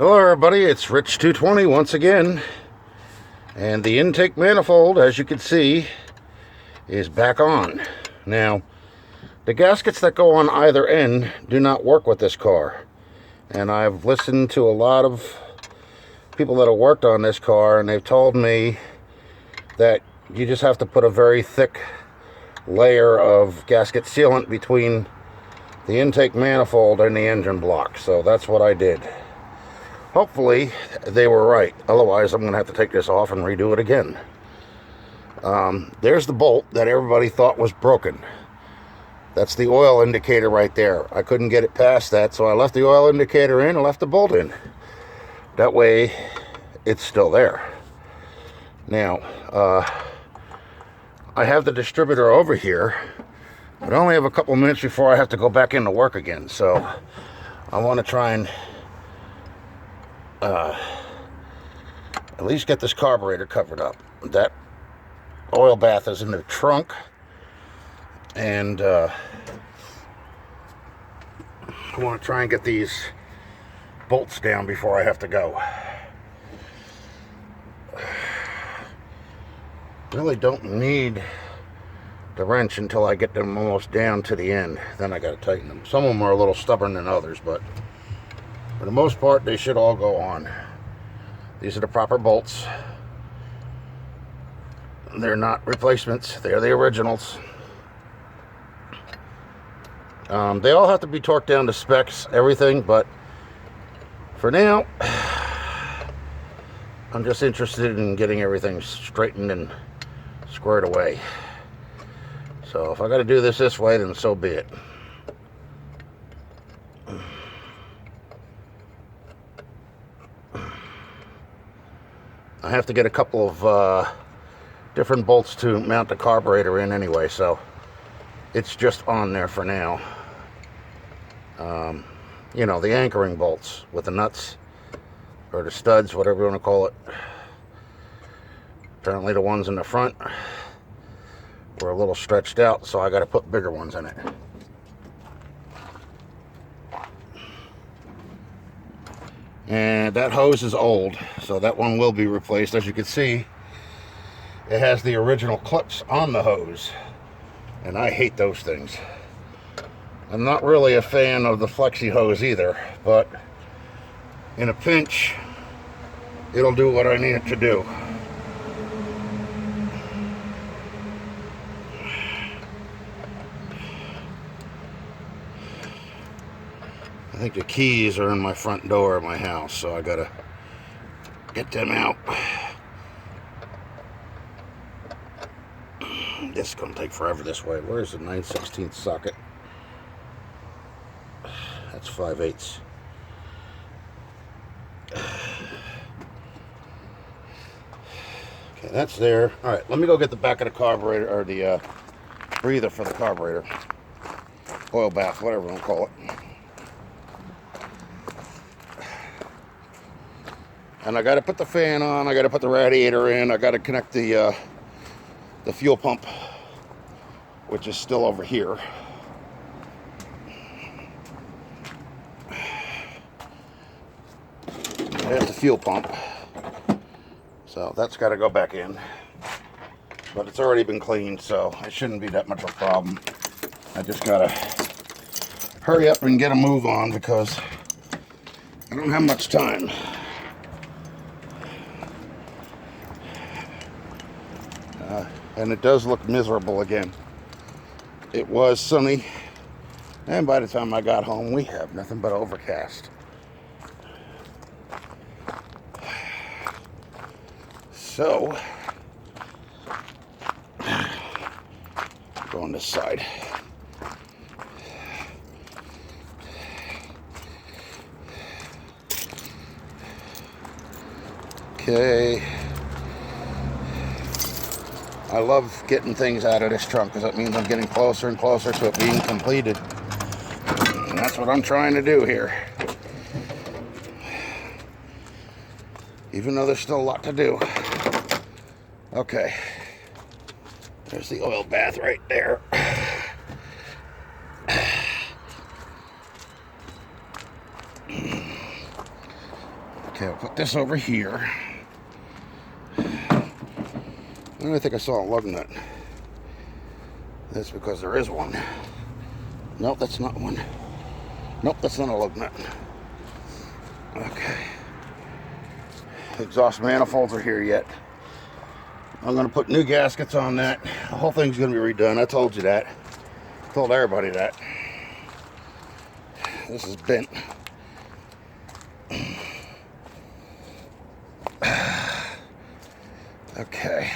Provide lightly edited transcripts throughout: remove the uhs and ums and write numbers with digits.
Hello everybody, it's Rich 220 once again, and the intake manifold, as you can see, is back on. Now, the gaskets that go on either end do not work with this car, and I've listened to a lot of people that have worked on this car, and they've told me that you just have to put a very thick layer of gasket sealant between the intake manifold and the engine block. So that's what I did. Hopefully they were right, otherwise I'm going to have to take this off and redo it again. There's the bolt that everybody thought was broken. That's the oil indicator right there. I couldn't get it past that, so I left the oil indicator in and left the bolt in. That way it's still there. Now, I have the distributor over here, but I only have a couple minutes before I have to go back into work again, so I want to try and at least get this carburetor covered up. That oil bath is in the trunk, and I want to try and get these bolts down before I have to go. Really don't need the wrench until I get them almost down to the end. Then I got to tighten them. Some of them are a little stubborn than others, but for the most part, they should all go on. These are the proper bolts. They're not replacements. They're the originals. They all have to be torqued down to specs, everything, but for now, I'm just interested in getting everything straightened and squared away. So if I got to do this way, then so be it. I have to get a couple of different bolts to mount the carburetor in anyway, so it's just on there for now. You know, the anchoring bolts with the nuts, or the studs, whatever you want to call it. Apparently the ones in the front were a little stretched out, so I got to put bigger ones in it. And that hose is old, so that one will be replaced. As you can see, it has the original clips on the hose, and I hate those things. I'm not really a fan of the flexi hose either, but in a pinch, it'll do what I need it to do. I think the keys are in my front door of my house, so I gotta get them out. This is gonna take forever this way. Where's the 9/16 socket? That's 5/8. Okay, that's there. All right, let me go get the back of the carburetor, or the breather for the carburetor. Oil bath, whatever you want to call it. And I got to put the fan on, I got to put the radiator in, I got to connect the fuel pump, which is still over here. There's the fuel pump. So that's got to go back in. But it's already been cleaned, so it shouldn't be that much of a problem. I just got to hurry up and get a move on because I don't have much time. And it does look miserable again. It was sunny, and by the time I got home, we have nothing but overcast. So, go on this side. Okay. I love getting things out of this trunk because that means I'm getting closer and closer to it being completed. And that's what I'm trying to do here. Even though there's still a lot to do. Okay. There's the oil bath right there. Okay, I'll put this over here. I think I saw a lug nut. That's because there is one. Nope, that's not one. Nope, that's not a lug nut. Okay. Exhaust manifolds are here yet. I'm going to put new gaskets on that. The whole thing's going to be redone. I told you that. I told everybody that. This is bent. Okay.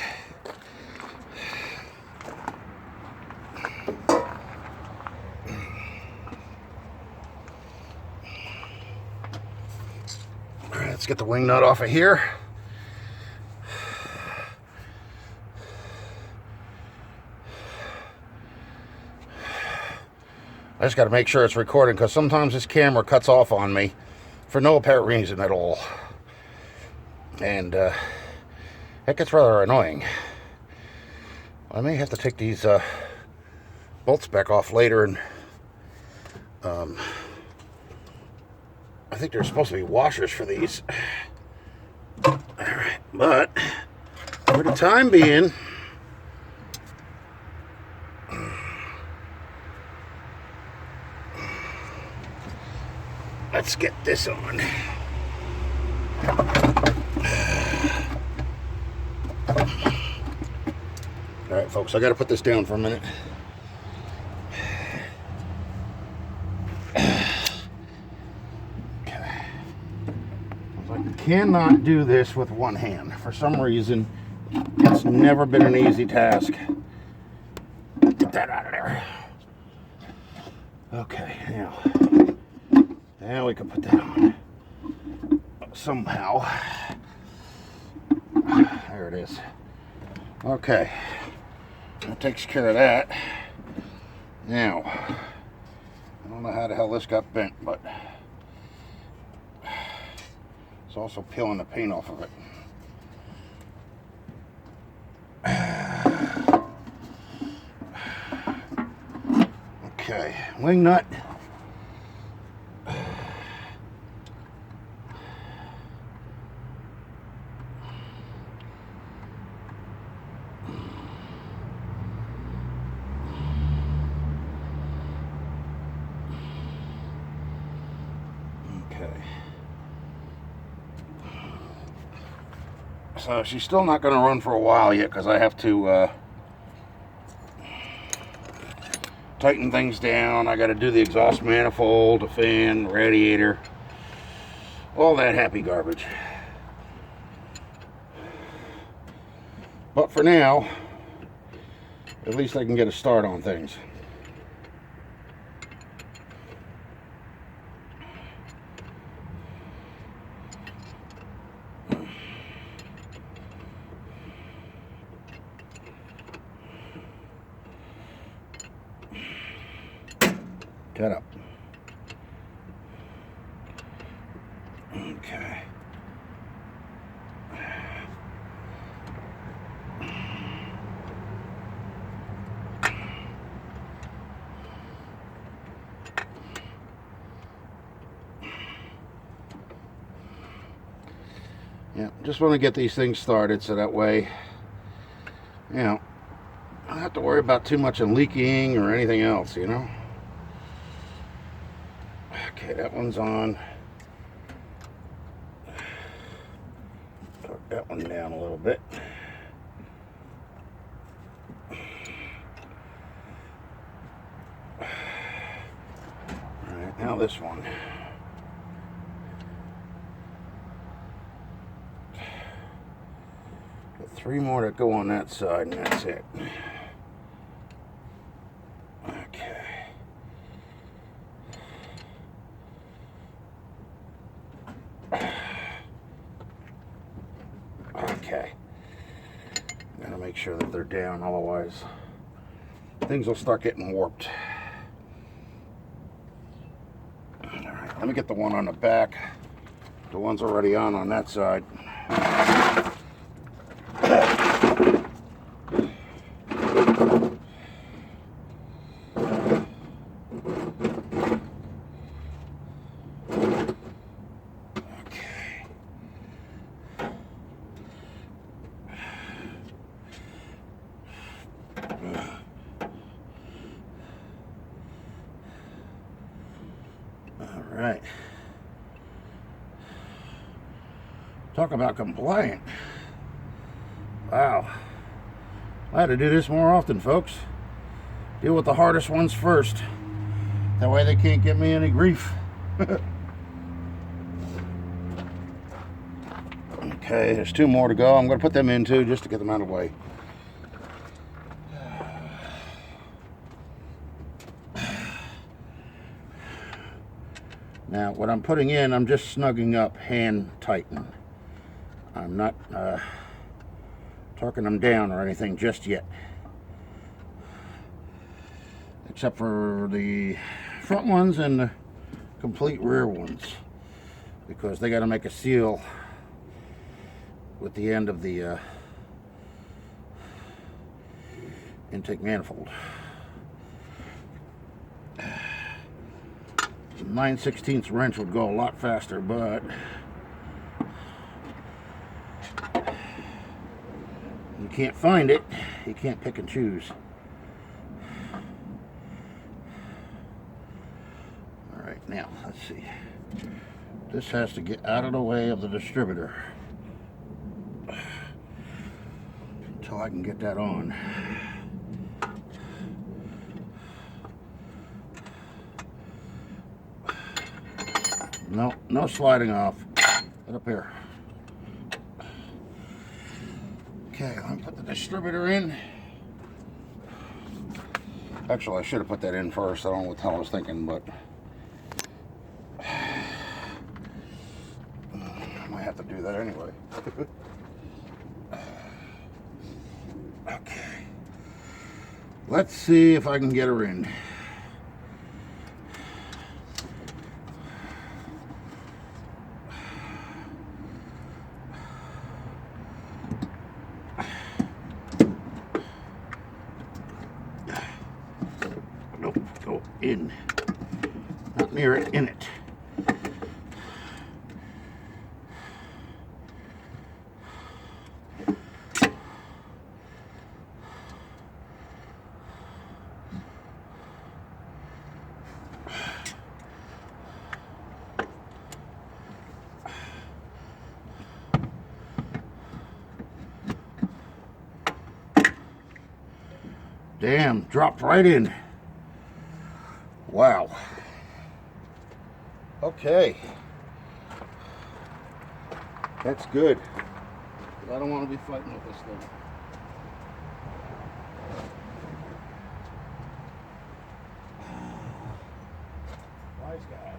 All right, let's get the wing nut off of here. I just got to make sure it's recording because sometimes this camera cuts off on me for no apparent reason at all. And that gets rather annoying. I may have to take these bolts back off later, and I think there's supposed to be washers for these. All right, but for the time being, let's get this on. All right, folks, I got to put this down for a minute. Okay. I cannot do this with one hand. For some reason, it's never been an easy task. Get that out of there. Okay, now we can put that on somehow. There it is. Okay, that takes care of that. Now, I don't know how the hell this got bent, but it's also peeling the paint off of it. Okay, wing nut. Okay. So she's still not going to run for a while yet because I have to tighten things down. I got to do the exhaust manifold, the fan, radiator, all that happy garbage. But for now, at least I can get a start on things. Get up. Okay. Yeah, just want to get these things started so that way, you know, I don't have to worry about too much of leaking or anything else, you know. Okay, that one's on. Tuck that one down a little bit. Alright, now this one. Got 3 more that go on that side, and that's it. Okay. Gotta make sure that they're down, otherwise things will start getting warped. Alright, let me get the one on the back. The one's already on that side. right. Talk about compliant. Wow. I had to do this more often, folks. Deal with the hardest ones first. That way they can't give me any grief. Okay, there's 2 more to go. I'm going to put them in too, just to get them out of the way. Now, what I'm putting in, I'm just snugging up, hand tighten. I'm not torquing them down or anything just yet. Except for the front ones and the complete rear ones. Because they got to make a seal with the end of the intake manifold. 9/16 wrench would go a lot faster, but you can't find it. You can't pick and choose. All right, now let's see. This has to get out of the way of the distributor until I can get that on. No, no sliding off. Get up here. Okay, let me put the distributor in. Actually, I should have put that in first. I don't know what the hell I was thinking, but I might have to do that anyway. Okay. Let's see if I can get her in. Nope, go in. Not near it, in it. Damn, dropped right in. Wow. Okay. That's good. I don't want to be fighting with this thing. Wise guy.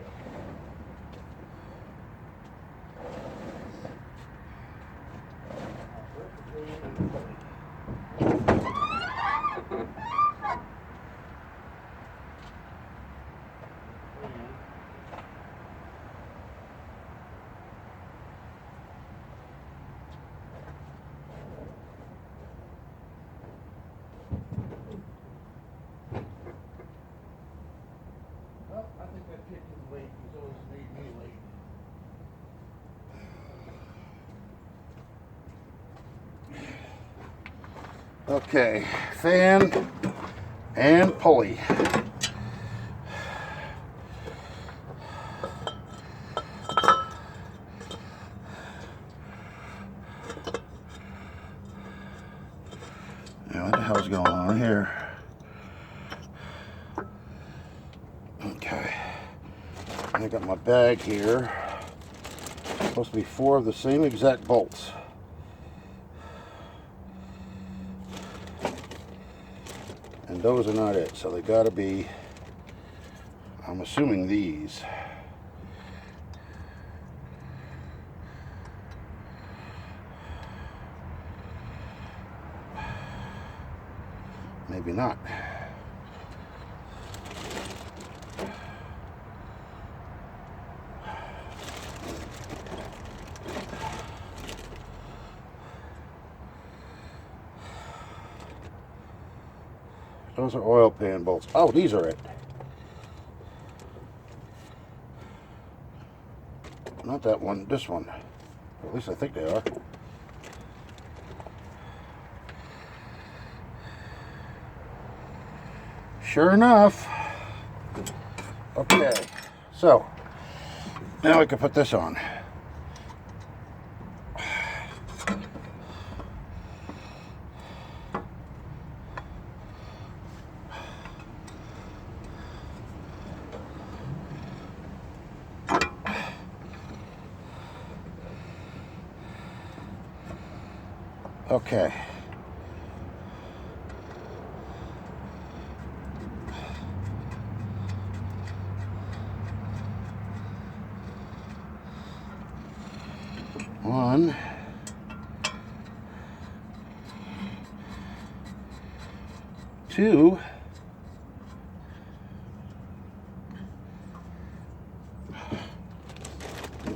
Well, I think that kid is late. He's always made me late. Okay, fan and pulley. Now, what the hell's going on here? Okay, I got my bag here. Supposed to be 4 of the same exact bolts. And those are not it, so they gotta be, I'm assuming these. Maybe not. Those are oil pan bolts. Oh, these are it. Not that one, this one. At least I think they are. Sure enough. Okay, so Now we can put this on. Okay. One. Two.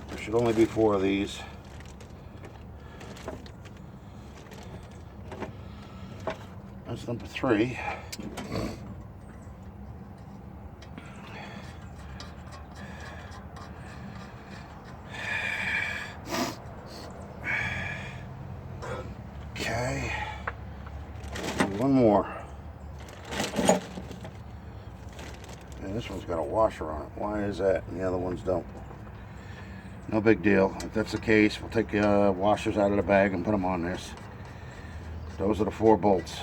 There should only be 4 of these. That's number 3. Okay. One more. And this one's got a washer on it. Why is that? And the other ones don't. No big deal. If that's the case, we'll take the washers out of the bag and put them on this. Those are the 4 bolts.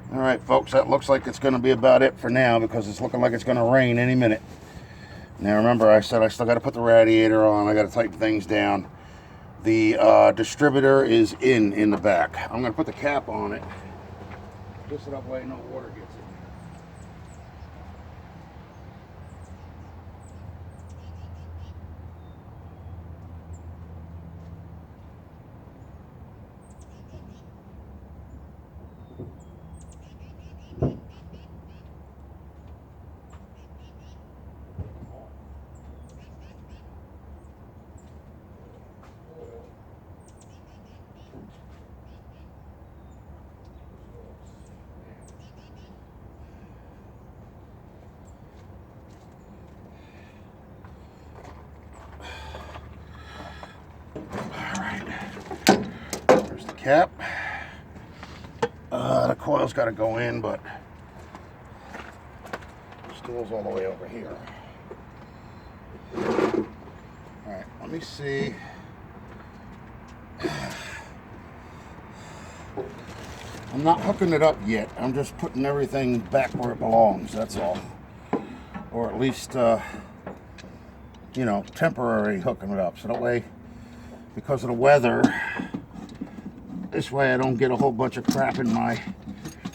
Alright folks, that looks like it's going to be about it for now, because it's looking like it's going to rain any minute. Now remember, I said I still got to put the radiator on. I got to tighten things down. The distributor is in the back. I'm going to put the cap on it, just so that way no water gets in. Cap. The coil's got to go in, but the stool's all the way over here. Alright, let me see. I'm not hooking it up yet. I'm just putting everything back where it belongs, that's all. Or at least, you know, temporary hooking it up. So that way, because of the weather, this way I don't get a whole bunch of crap in my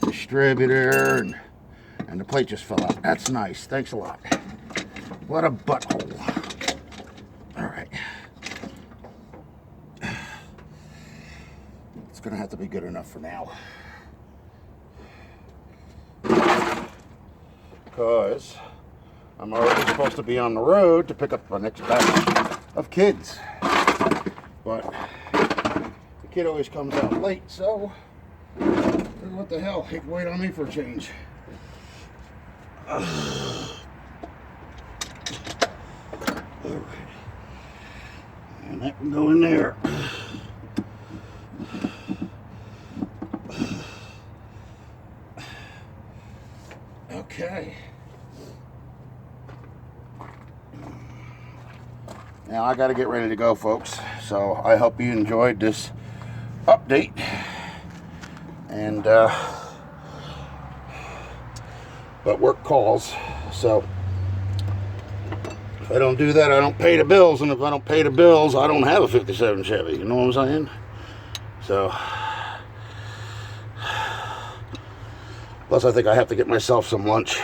distributor and the plate just fell out. That's nice. Thanks a lot. What a butthole. Alright. It's going to have to be good enough for now. Because I'm already supposed to be on the road to pick up my next batch of kids. But kid always comes out late, so what the hell, he can wait on me for a change. And that can go in there. Okay. Now I got to get ready to go, folks. So I hope you enjoyed this update, and but work calls, so if I don't do that, I don't pay the bills, and if I don't pay the bills, I don't have a 57 Chevy, you know what I'm saying? So plus I think I have to get myself some lunch,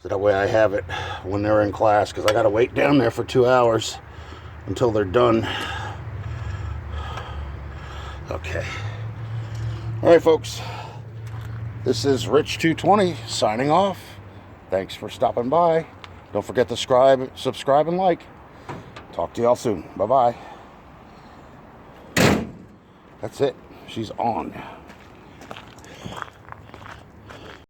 so that way I have it when they're in class, because I got to wait down there for 2 hours until they're done. Okay. Alright folks, this is Rich220 signing off. Thanks for stopping by. Don't forget to subscribe and like. Talk to y'all soon. Bye bye. That's it. She's on.